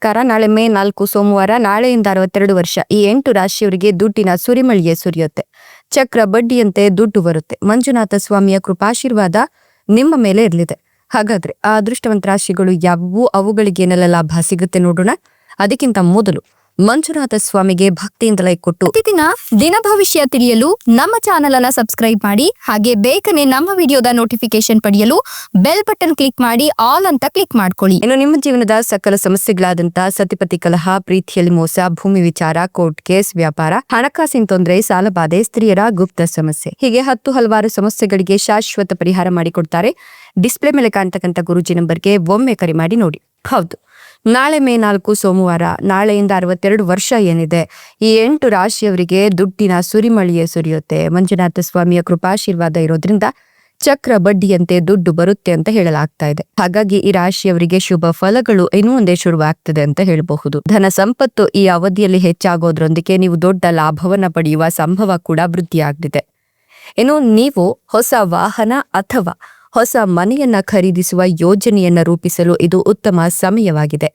ನಮಸ್ಕಾರ. ನಾಳೆ ಮೇ 4 ಸೋಮವಾರ. ನಾಳೆಯಿಂದ 62 ವರ್ಷ ಈ 8 ರಾಶಿಯವರಿಗೆ ದುಡ್ಡಿನ ಸುರಿಮಳಿಗೆ ಸುರಿಯುತ್ತೆ. ಚಕ್ರ ಬಡ್ಡಿಯಂತೆ ದುಡ್ಡು ಬರುತ್ತೆ. ಮಂಜುನಾಥ ಸ್ವಾಮಿಯ ಕೃಪಾಶೀರ್ವಾದ ನಿಮ್ಮ ಮೇಲೆ ಇರಲಿದೆ. ಹಾಗಾದ್ರೆ ಆ ಅದೃಷ್ಟವಂತ ರಾಶಿಗಳು ಯಾವುವು, ಅವುಗಳಿಗೆ ಏನೆಲ್ಲ ಲಾಭ ಸಿಗುತ್ತೆ ನೋಡೋಣ. ಅದಕ್ಕಿಂತ ಮೊದಲು ಮಂಜುನಾಥ ಸ್ವಾಮಿಗೆ ಭಕ್ತಿಯಿಂದ ಲೈಕ್ ಕೊಟ್ಟು ಪ್ರತಿದಿನ ದಿನ ಭವಿಷ್ಯ ತಿಳಿಯಲು ನಮ್ಮ ಚಾನೆಲ್ ಅನ್ನ ಸಬ್ಸ್ಕ್ರೈಬ್ ಮಾಡಿ. ಹಾಗೆ ಬೇಗನೆ ನಮ್ಮ ವಿಡಿಯೋದ ನೋಟಿಫಿಕೇಶನ್ ಪಡೆಯಲು ಬೆಲ್ ಬಟನ್ ಕ್ಲಿಕ್ ಮಾಡಿ ಆಲ್ ಅಂತ ಕ್ಲಿಕ್ ಮಾಡ್ಕೊಳ್ಳಿ. ಇನ್ನು ನಿಮ್ಮ ಜೀವನದ ಸಕಲ ಸಮಸ್ಯೆಗಳಾದಂತಹ ಸತಿಪತಿ ಕಲಹ, ಪ್ರೀತಿಯಲ್ಲಿ ಮೋಸ, ಭೂಮಿ ವಿಚಾರ, ಕೋರ್ಟ್ ಕೇಸ್, ವ್ಯಾಪಾರ, ಹಣಕಾಸಿನ ತೊಂದರೆ, ಸಾಲಬಾಧೆ, ಸ್ತ್ರೀಯರ ಗುಪ್ತ ಸಮಸ್ಯೆ, ಹೀಗೆ ಹಲವಾರು ಸಮಸ್ಯೆಗಳಿಗೆ ಶಾಶ್ವತ ಪರಿಹಾರ ಮಾಡಿಕೊಡ್ತಾರೆ. ಡಿಸ್ಪ್ಲೇ ಮೇಲೆ ಕಾಣ್ತಕ್ಕಂಥ ಗುರೂಜಿ ನಂಬರ್ಗೆ ಒಮ್ಮೆ ಕರೆ ಮಾಡಿ ನೋಡಿ. ಹೌದು, ನಾಳೆ ಮೇ 4 ಸೋಮವಾರ. ನಾಳೆಯಿಂದ 62 ವರ್ಷ ಏನಿದೆ, ಈ 8 ರಾಶಿಯವರಿಗೆ ದುಡ್ಡಿನ ಸುರಿಮಳಿಗೆ ಸುರಿಯುತ್ತೆ. ಮಂಜುನಾಥ ಸ್ವಾಮಿಯ ಕೃಪಾಶೀರ್ವಾದ ಇರೋದ್ರಿಂದ ಚಕ್ರ ಬಡ್ಡಿಯಂತೆ ದುಡ್ಡು ಬರುತ್ತೆ ಅಂತ ಹೇಳಲಾಗ್ತಾ ಇದೆ. ಹಾಗಾಗಿ ಈ ರಾಶಿಯವರಿಗೆ ಶುಭ ಫಲಗಳು ಇನ್ನೂ ಒಂದೇ ಶುರುವಾಗ್ತದೆ ಅಂತ ಹೇಳಬಹುದು. ಧನ ಸಂಪತ್ತು ಈ ಅವಧಿಯಲ್ಲಿ ಹೆಚ್ಚಾಗೋದ್ರೊಂದಿಗೆ ನೀವು ದೊಡ್ಡ ಲಾಭವನ್ನ ಪಡೆಯುವ ಸಂಭವ ಕೂಡ ವೃದ್ಧಿಯಾಗಲಿದೆ. ಇನ್ನು ನೀವು ಹೊಸ ವಾಹನ ಅಥವಾ ಹೊಸ ಮನೆಯನ್ನ ಖರೀದಿಸುವ ಯೋಜನೆಯನ್ನ ರೂಪಿಸಲು ಇದು ಉತ್ತಮ ಸಮಯವಾಗಿದೆ.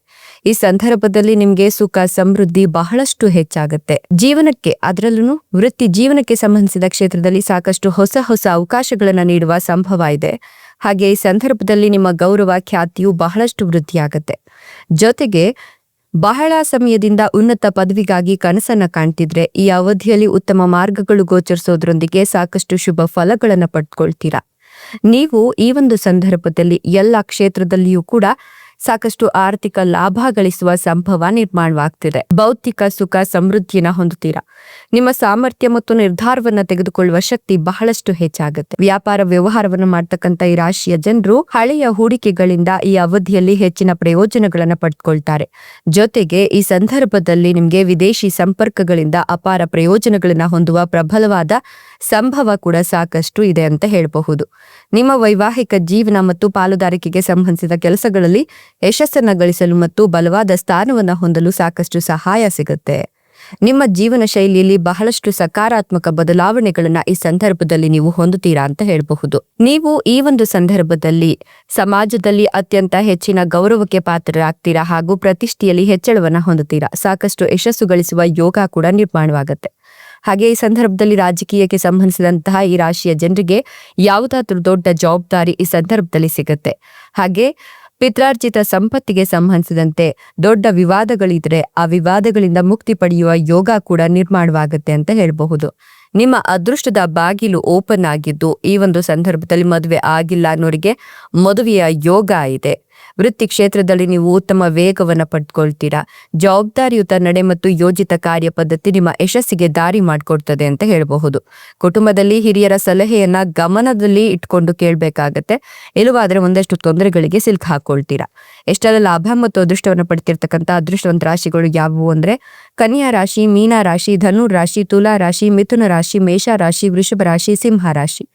ಈ ಸಂದರ್ಭದಲ್ಲಿ ನಿಮ್ಗೆ ಸುಖ ಸಮೃದ್ಧಿ ಬಹಳಷ್ಟು ಹೆಚ್ಚಾಗುತ್ತೆ. ಜೀವನಕ್ಕೆ, ಅದರಲ್ಲೂ ವೃತ್ತಿ ಜೀವನಕ್ಕೆ ಸಂಬಂಧಿಸಿದ ಕ್ಷೇತ್ರದಲ್ಲಿ ಸಾಕಷ್ಟು ಹೊಸ ಅವಕಾಶಗಳನ್ನ ನೀಡುವ ಸಂಭವ ಇದೆ. ಹಾಗೆ ಈ ಸಂದರ್ಭದಲ್ಲಿ ನಿಮ್ಮ ಗೌರವ, ಖ್ಯಾತಿಯು ಬಹಳಷ್ಟು ವೃದ್ಧಿಯಾಗುತ್ತೆ. ಜೊತೆಗೆ ಬಹಳ ಸಮಯದಿಂದ ಉನ್ನತ ಪದವಿಗಾಗಿ ಕನಸನ್ನ ಕಾಣ್ತಿದ್ರೆ ಈ ಅವಧಿಯಲ್ಲಿ ಉತ್ತಮ ಮಾರ್ಗಗಳು ಗೋಚರಿಸೋದ್ರೊಂದಿಗೆ ಸಾಕಷ್ಟು ಶುಭ ಫಲಗಳನ್ನ ಪಡ್ಕೊಳ್ತೀರಾ. ನೀವು ಈ ಒಂದು ಸಂದರ್ಭದಲ್ಲಿ ಎಲ್ಲ ಕ್ಷೇತ್ರದಲ್ಲಿಯೂ ಕೂಡ ಸಾಕಷ್ಟು ಆರ್ಥಿಕ ಲಾಭ ಗಳಿಸುವ ಸಂಭವ ನಿರ್ಮಾಣವಾಗ್ತಿದೆ. ಭೌತಿಕ ಸುಖ ಸಮೃದ್ಧಿಯನ್ನ ಹೊಂದುತ್ತೀರಾ. ನಿಮ್ಮ ಸಾಮರ್ಥ್ಯ ಮತ್ತು ನಿರ್ಧಾರವನ್ನ ತೆಗೆದುಕೊಳ್ಳುವ ಶಕ್ತಿ ಬಹಳಷ್ಟು ಹೆಚ್ಚಾಗುತ್ತೆ. ವ್ಯಾಪಾರ ವ್ಯವಹಾರವನ್ನು ಮಾಡ್ತಕ್ಕಂಥ ಈ ರಾಶಿಯ ಜನರು ಹಳೆಯ ಹೂಡಿಕೆಗಳಿಂದ ಈ ಅವಧಿಯಲ್ಲಿ ಹೆಚ್ಚಿನ ಪ್ರಯೋಜನಗಳನ್ನ ಪಡ್ಕೊಳ್ತಾರೆ. ಜೊತೆಗೆ ಈ ಸಂದರ್ಭದಲ್ಲಿ ನಿಮ್ಗೆ ವಿದೇಶಿ ಸಂಪರ್ಕಗಳಿಂದ ಅಪಾರ ಪ್ರಯೋಜನಗಳನ್ನ ಹೊಂದುವ ಪ್ರಬಲವಾದ ಸಂಭವ ಕೂಡ ಸಾಕಷ್ಟು ಇದೆ ಅಂತ ಹೇಳಬಹುದು. ನಿಮ್ಮ ವೈವಾಹಿಕ ಜೀವನ ಮತ್ತು ಪಾಲುದಾರಿಕೆಗೆ ಸಂಬಂಧಿಸಿದ ಕೆಲಸಗಳಲ್ಲಿ ಯಶಸ್ಸನ್ನ ಗಳಿಸಲು ಮತ್ತು ಬಲವಾದ ಸ್ಥಾನವನ್ನ ಹೊಂದಲು ಸಾಕಷ್ಟು ಸಹಾಯ ಸಿಗುತ್ತೆ. ನಿಮ್ಮ ಜೀವನ ಶೈಲಿಯಲ್ಲಿ ಬಹಳಷ್ಟು ಸಕಾರಾತ್ಮಕ ಬದಲಾವಣೆಗಳನ್ನ ಈ ಸಂದರ್ಭದಲ್ಲಿ ನೀವು ಹೊಂದುತ್ತೀರಾ ಅಂತ ಹೇಳಬಹುದು. ನೀವು ಈ ಒಂದು ಸಂದರ್ಭದಲ್ಲಿ ಸಮಾಜದಲ್ಲಿ ಅತ್ಯಂತ ಹೆಚ್ಚಿನ ಗೌರವಕ್ಕೆ ಪಾತ್ರರಾಗ್ತೀರಾ ಹಾಗೂ ಪ್ರತಿಷ್ಠೆಯಲ್ಲಿ ಹೆಚ್ಚಳವನ್ನ ಹೊಂದುತ್ತೀರಾ. ಸಾಕಷ್ಟು ಯಶಸ್ಸು ಗಳಿಸುವ ಯೋಗ ಕೂಡ ನಿರ್ಮಾಣವಾಗುತ್ತೆ. ಹಾಗೆ ಈ ಸಂದರ್ಭದಲ್ಲಿ ರಾಜಕೀಯಕ್ಕೆ ಸಂಬಂಧಿಸಿದಂತಹ ಈ ರಾಶಿಯ ಜನರಿಗೆ ಯಾವುದಾದ್ರೂ ದೊಡ್ಡ ಜವಾಬ್ದಾರಿ ಈ ಸಂದರ್ಭದಲ್ಲಿ ಸಿಗುತ್ತೆ. ಹಾಗೆ ಪಿತ್ರಾರ್ಜಿತ ಸಂಪತ್ತಿಗೆ ಸಂಬಂಧಿಸಿದಂತೆ ದೊಡ್ಡ ವಿವಾದಗಳಿದ್ರೆ ಆ ವಿವಾದಗಳಿಂದ ಮುಕ್ತಿ ಪಡೆಯುವ ಯೋಗ ಕೂಡ ನಿರ್ಮಾಣವಾಗುತ್ತೆ ಅಂತ ಹೇಳಬಹುದು. ನಿಮ್ಮ ಅದೃಷ್ಟದ ಬಾಗಿಲು ಓಪನ್ ಆಗಿದ್ದು ಈ ಒಂದು ಸಂದರ್ಭದಲ್ಲಿ ಮದುವೆ ಆಗಿಲ್ಲ ಅನ್ನೋರಿಗೆ ಮದುವೆಯ ಯೋಗ ಇದೆ. ವೃತ್ತಿ ಕ್ಷೇತ್ರದಲ್ಲಿ ನೀವು ಉತ್ತಮ ವೇಗವನ್ನ ಪಡ್ಕೊಳ್ತೀರಾ. ಜವಾಬ್ದಾರಿಯುತ ನಡೆ ಮತ್ತು ಯೋಜಿತ ಕಾರ್ಯ ಪದ್ಧತಿ ನಿಮ್ಮ ಯಶಸ್ಸಿಗೆ ದಾರಿ ಮಾಡಿಕೊಡ್ತದೆ ಅಂತ ಹೇಳಬಹುದು. ಕುಟುಂಬದಲ್ಲಿ ಹಿರಿಯರ ಸಲಹೆಯನ್ನ ಗಮನದಲ್ಲಿ ಇಟ್ಕೊಂಡು ಕೇಳಬೇಕಾಗತ್ತೆ. ಇಲ್ಲವಾದ್ರೆ ಒಂದಷ್ಟು ತೊಂದರೆಗಳಿಗೆ ಸಿಲುಕು ಹಾಕೊಳ್ತೀರಾ. ಎಷ್ಟೆಲ್ಲ ಲಾಭ ಮತ್ತು ಅದೃಷ್ಟವನ್ನು ಪಡ್ತಿರ್ತಕ್ಕಂಥ ಅದೃಷ್ಟವಂತ ರಾಶಿಗಳು ಯಾವುವು ಅಂದ್ರೆ ಕನ್ಯಾ ರಾಶಿ, ಮೀನಾ ರಾಶಿ, ಧನು ರಾಶಿ, ತುಲಾ ರಾಶಿ, ಮಿಥುನ ರಾಶಿ, ಮೇಷ ರಾಶಿ, ವೃಷಭ ರಾಶಿ, ಸಿಂಹ ರಾಶಿ.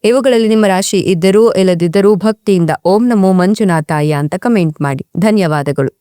ಇವುಗಳಲ್ಲಿ ನಿಮ್ಮ ರಾಶಿ ಇದ್ದರೂ ಇಲ್ಲದಿದ್ದರೂ ಭಕ್ತಿಯಿಂದ ಓಂ ನಮೋ ಮಂಜುನಾಥಾಯ ಅಂತ ಕಮೆಂಟ್ ಮಾಡಿ. ಧನ್ಯವಾದಗಳು.